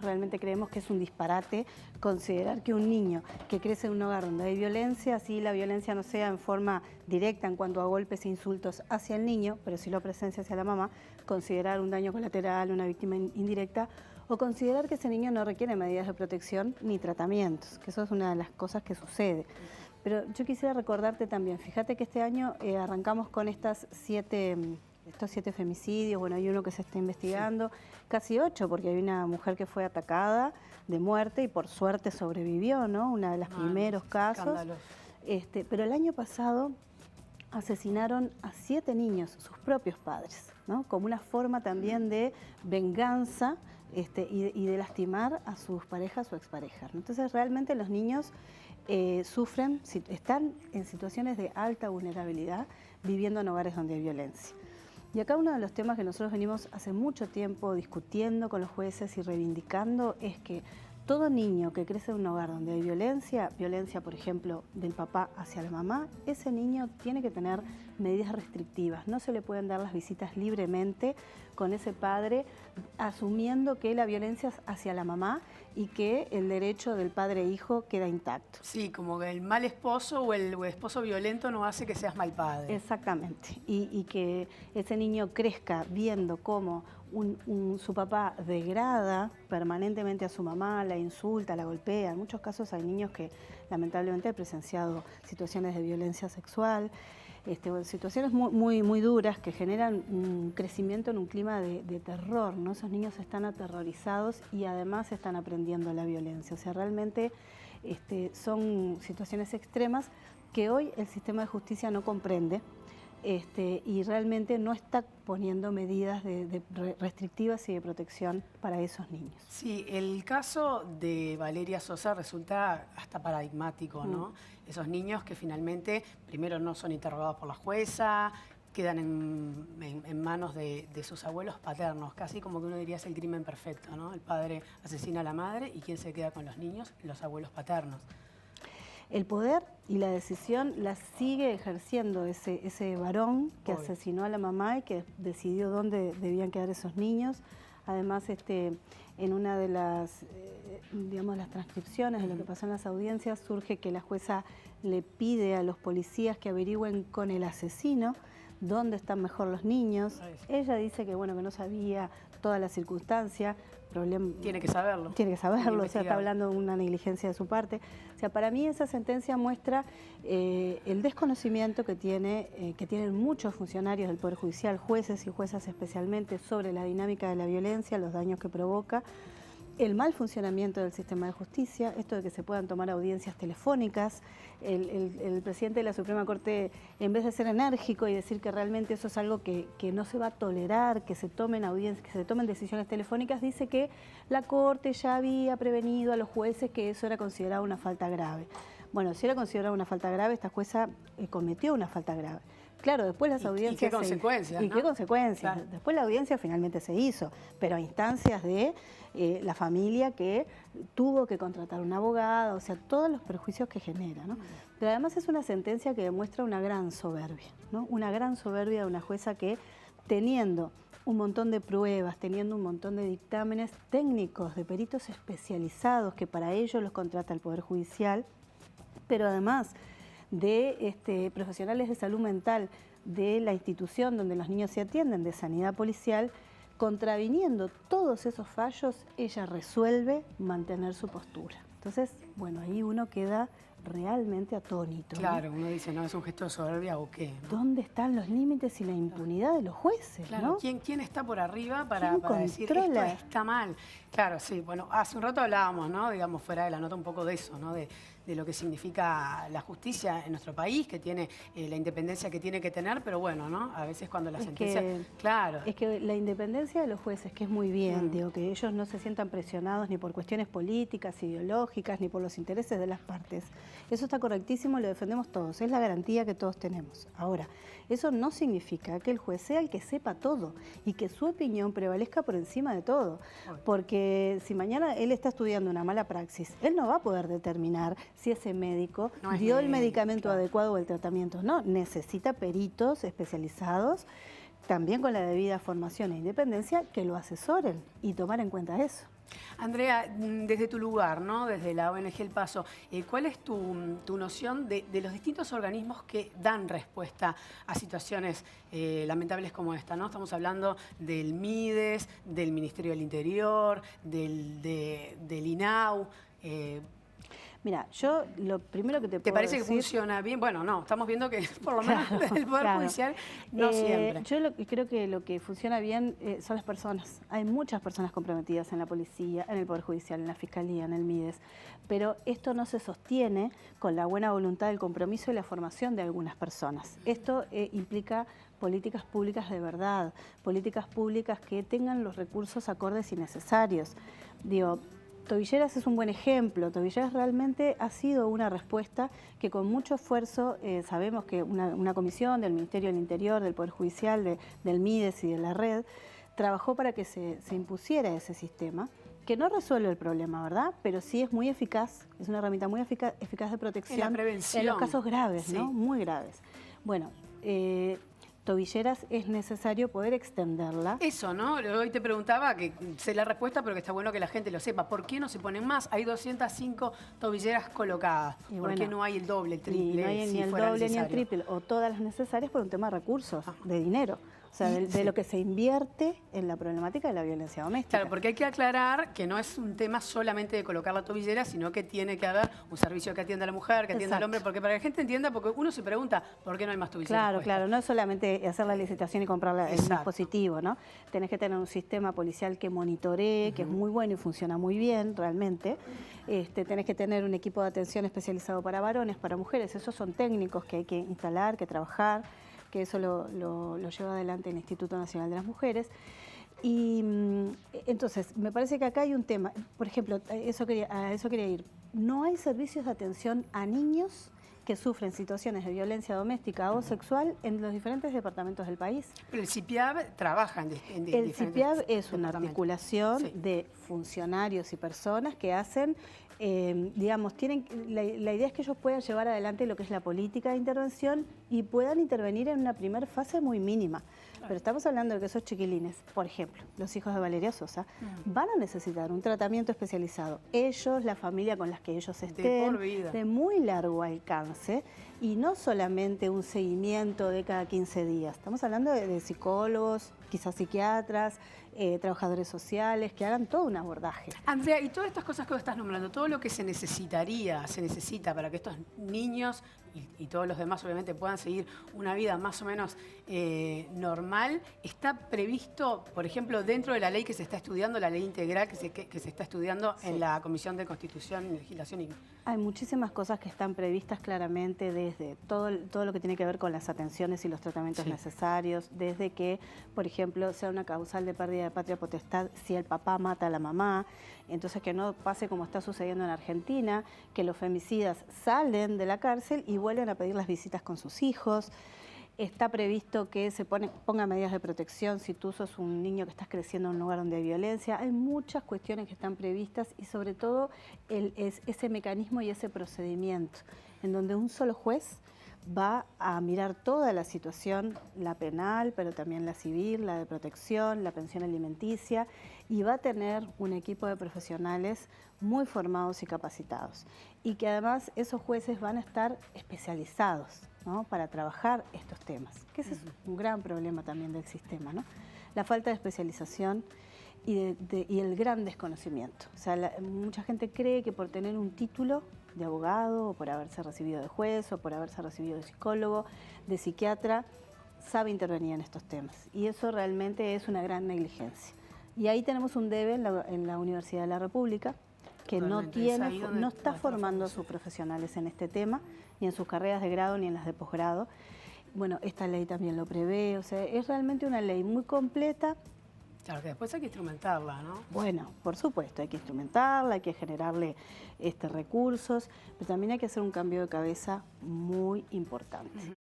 realmente creemos que es un disparate considerar que un niño que crece en un hogar donde hay violencia, así la violencia no sea en forma directa en cuanto a golpes e insultos hacia el niño, pero sí lo presencia hacia la mamá, considerar un daño colateral, una víctima indirecta, o considerar que ese niño no requiere medidas de protección ni tratamientos, que eso es una de las cosas que sucede. Pero yo quisiera recordarte también, fíjate que este año arrancamos con estos 7 femicidios, bueno, hay uno que se está investigando, sí, casi 8, porque hay una mujer que fue atacada de muerte y por suerte sobrevivió, ¿no? Una de los primeros casos. Pero el año pasado asesinaron a 7 niños, sus propios padres, ¿no? Como una forma también de venganza y de lastimar a sus parejas o exparejas, ¿no? Entonces realmente los niños sufren, están en situaciones de alta vulnerabilidad viviendo en hogares donde hay violencia. Y acá uno de los temas que nosotros venimos hace mucho tiempo discutiendo con los jueces y reivindicando es que todo niño que crece en un hogar donde hay violencia por ejemplo del papá hacia la mamá, ese niño tiene que tener medidas restrictivas, no se le pueden dar las visitas libremente con ese padre asumiendo que la violencia es hacia la mamá y que el derecho del padre e hijo queda intacto. Sí, como que el mal esposo o el esposo violento no hace que seas mal padre. Exactamente, y que ese niño crezca viendo cómo su papá degrada permanentemente a su mamá, la insulta, la golpea. En muchos casos hay niños que lamentablemente han presenciado situaciones de violencia sexual, situaciones muy duras que generan un crecimiento en un clima de terror, ¿no? Esos niños están aterrorizados y además están aprendiendo la violencia. O sea, realmente son situaciones extremas que hoy el sistema de justicia no comprende. Y realmente no está poniendo medidas restrictivas y de protección para esos niños. Sí, el caso de Valeria Sosa resulta hasta paradigmático, ¿no? Esos niños que finalmente, primero no son interrogados por la jueza, quedan en manos de sus abuelos paternos, casi como que uno diría es el crimen perfecto, ¿no? El padre asesina a la madre y ¿quién se queda con los niños? Los abuelos paternos. El poder y la decisión la sigue ejerciendo ese varón que asesinó a la mamá y que decidió dónde debían quedar esos niños. Además, en una de las transcripciones de lo que pasó en las audiencias surge que la jueza le pide a los policías que averigüen con el asesino dónde están mejor los niños. Ella dice que bueno, que no sabía toda la circunstancia. Tiene que saberlo. Tiene que saberlo, o sea, está hablando de una negligencia de su parte. O sea, para mí esa sentencia muestra el desconocimiento que tienen muchos funcionarios del Poder Judicial, jueces y juezas especialmente, sobre la dinámica de la violencia, los daños que provoca, el mal funcionamiento del sistema de justicia, esto de que se puedan tomar audiencias telefónicas. El presidente de la Suprema Corte, en vez de ser enérgico y decir que realmente eso es algo que no se va a tolerar, que se tomen audiencias, que se tomen decisiones telefónicas, dice que la Corte ya había prevenido a los jueces que eso era considerado una falta grave. Bueno, si era considerado una falta grave, esta jueza cometió una falta grave. Claro, después las audiencias... ¿Y qué consecuencias? ¿Y qué consecuencias? Claro. Después la audiencia finalmente se hizo, pero a instancias de la familia que tuvo que contratar una abogada, o sea, todos los perjuicios que genera, ¿no? Pero además es una sentencia que demuestra una gran soberbia, ¿no? Una gran soberbia de una jueza que, teniendo un montón de pruebas, teniendo un montón de dictámenes técnicos de peritos especializados que para ello los contrata el Poder Judicial, pero además de profesionales de salud mental de la institución donde los niños se atienden, de sanidad policial, contraviniendo todos esos fallos, ella resuelve mantener su postura. Entonces, bueno, ahí uno queda realmente atónito. Claro, ¿no? Uno dice, no, es un gesto de soberbia o qué, ¿no? ¿Dónde están los límites y la impunidad de los jueces? Claro, ¿no? ¿Quién está por arriba para decir esto está mal? Claro, sí, bueno, hace un rato hablábamos, ¿no? Digamos, fuera de la nota un poco de eso, ¿no? De lo que significa la justicia en nuestro país, que tiene la independencia que tiene que tener, pero bueno, ¿no? A veces cuando la sentencia... Claro. Es que la independencia de los jueces, que es muy bien, digo, que ellos no se sientan presionados ni por cuestiones políticas, ideológicas, ni por los intereses de las partes. Eso está correctísimo y lo defendemos todos, es la garantía que todos tenemos. Ahora, eso no significa que el juez sea el que sepa todo y que su opinión prevalezca por encima de todo, porque si mañana él está estudiando una mala praxis, él no va a poder determinar si ese médico dio el medicamento adecuado o el tratamiento. No, necesita peritos especializados también con la debida formación e independencia, que lo asesoren y tomar en cuenta eso. Andrea, desde tu lugar, ¿no? Desde la ONG El Paso, ¿cuál es tu noción de los distintos organismos que dan respuesta a situaciones lamentables como esta, ¿no? Estamos hablando del MIDES, del Ministerio del Interior, del INAU. Mira, yo lo primero que te puedo ¿Te parece decir, que funciona bien? Bueno, no, estamos viendo que por lo menos el Poder Judicial no siempre. Yo creo que lo que funciona bien son las personas. Hay muchas personas comprometidas en la policía, en el Poder Judicial, en la Fiscalía, en el MIDES, pero esto no se sostiene con la buena voluntad, el compromiso y la formación de algunas personas. Esto implica políticas públicas de verdad, políticas públicas que tengan los recursos acordes y necesarios. Digo, Tobilleras es un buen ejemplo. Tobilleras realmente ha sido una respuesta que con mucho esfuerzo, sabemos que una comisión del Ministerio del Interior, del Poder Judicial, del MIDES y de la red, trabajó para que se impusiera ese sistema, que no resuelve el problema, ¿verdad? Pero sí es muy eficaz, es una herramienta muy eficaz de protección en la prevención. En los casos graves, sí, ¿no? Muy graves. Bueno, Tobilleras es necesario poder extenderla. Eso, ¿no? Hoy te preguntaba, que sé la respuesta, pero que está bueno que la gente lo sepa. ¿Por qué no se ponen más? Hay 205 tobilleras colocadas. Y ¿Por qué no hay el doble, el triple? No hay ni el doble ni el triple, o todas las necesarias por un tema de recursos, de dinero. O sea, de lo que se invierte en la problemática de la violencia doméstica. Claro, porque hay que aclarar que no es un tema solamente de colocar la tobillera, sino que tiene que haber un servicio que atienda a la mujer, que atienda al hombre, porque para que la gente entienda, porque uno se pregunta, ¿por qué no hay más tobilleras? Claro, claro, no es solamente hacer la licitación y comprar el dispositivo, ¿no? Tenés que tener un sistema policial que monitoree, que es muy bueno y funciona muy bien, realmente. Tenés que tener un equipo de atención especializado para varones, para mujeres, esos son técnicos que hay que instalar, que trabajar, que eso lo lleva adelante el Instituto Nacional de las Mujeres. Y entonces, me parece que acá hay un tema, por ejemplo, a eso quería ir. No hay servicios de atención a niños que sufren situaciones de violencia doméstica o sexual en los diferentes departamentos del país. Pero el CIPIAB trabaja en diferentes El CIPIAB es una articulación de funcionarios y personas que hacen, digamos, la idea es que ellos puedan llevar adelante lo que es la política de intervención y puedan intervenir en una primera fase muy mínima. Pero estamos hablando de que esos chiquilines, por ejemplo, los hijos de Valeria Sosa, van a necesitar un tratamiento especializado. Ellos, la familia con las que ellos estén, de por vida, de muy largo alcance, y no solamente un seguimiento de cada 15 días. Estamos hablando de psicólogos, quizás psiquiatras, trabajadores sociales, que hagan todo un abordaje. Andrea, y todas estas cosas que vos estás nombrando, todo lo que se necesita para que estos niños y todos los demás obviamente puedan seguir una vida más o menos normal, ¿está previsto, por ejemplo, dentro de la ley que se está estudiando, la ley integral que se está estudiando en la Comisión de Constitución y Legislación? Hay muchísimas cosas que están previstas claramente, desde todo lo que tiene que ver con las atenciones y los tratamientos necesarios, desde que, por ejemplo, sea una causal de pérdida de patria potestad si el papá mata a la mamá, entonces que no pase como está sucediendo en Argentina, que los femicidas salen de la cárcel y vuelven a pedir las visitas con sus hijos. Está previsto que se ponga medidas de protección si tú sos un niño que estás creciendo en un lugar donde hay violencia. Hay muchas cuestiones que están previstas y sobre todo ese mecanismo y ese procedimiento en donde un solo juez va a mirar toda la situación, la penal, pero también la civil, la de protección, la pensión alimenticia, y va a tener un equipo de profesionales muy formados y capacitados. Y que además esos jueces van a estar especializados, ¿no?, para trabajar estos temas, que ese es un gran problema también del sistema, ¿no? La falta de especialización y el gran desconocimiento. O sea, mucha gente cree que por tener un título de abogado, o por haberse recibido de juez, o por haberse recibido de psicólogo, de psiquiatra, sabe intervenir en estos temas. Y eso realmente es una gran negligencia. Y ahí tenemos un debe en la Universidad de la República, que no está formando a sus profesionales en este tema, ni en sus carreras de grado, ni en las de posgrado. Bueno, esta ley también lo prevé, o sea, es realmente una ley muy completa. Claro, que después hay que instrumentarla, ¿no? Bueno, por supuesto, hay que instrumentarla, hay que generarle recursos, pero también hay que hacer un cambio de cabeza muy importante.